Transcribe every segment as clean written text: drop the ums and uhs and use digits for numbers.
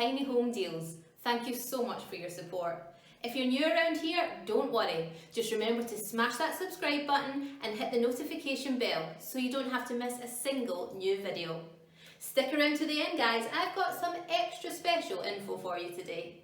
tiny home deals. Thank you so much for your support. If you're new around here, don't worry. Just remember to smash that subscribe button and hit the notification bell so you don't have to miss a single new video. Stick around to the end, guys. I've got some extra special info for you today.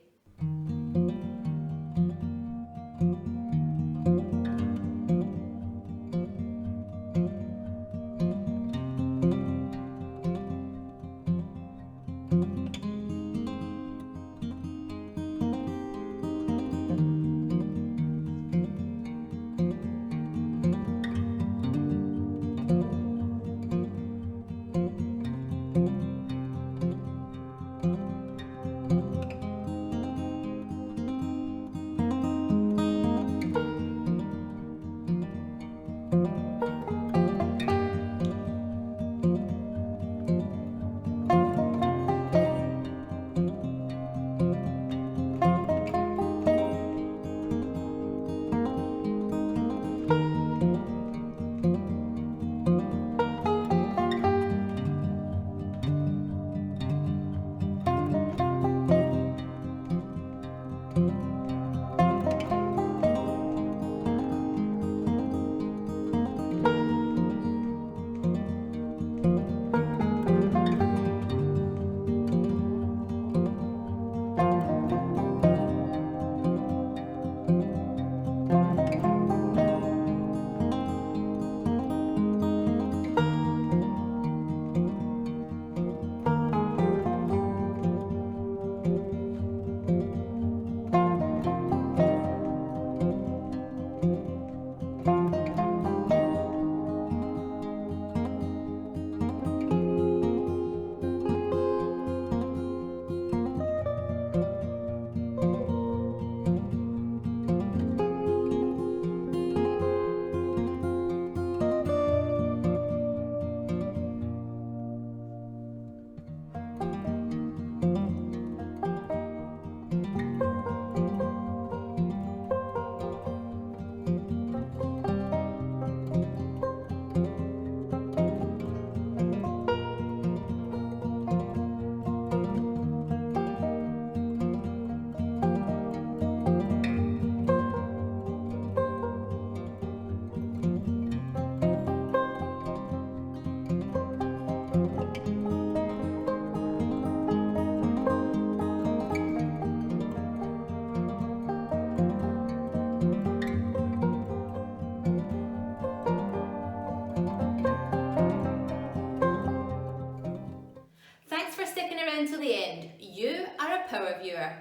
To the end. You are a power viewer.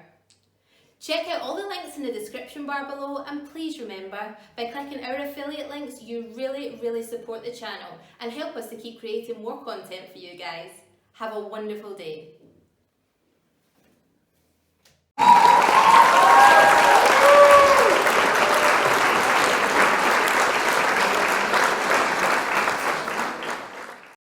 Check out all the links in the description bar below, and please remember, by clicking our affiliate links, you really support the channel and help us to keep creating more content for you guys. Have a wonderful day.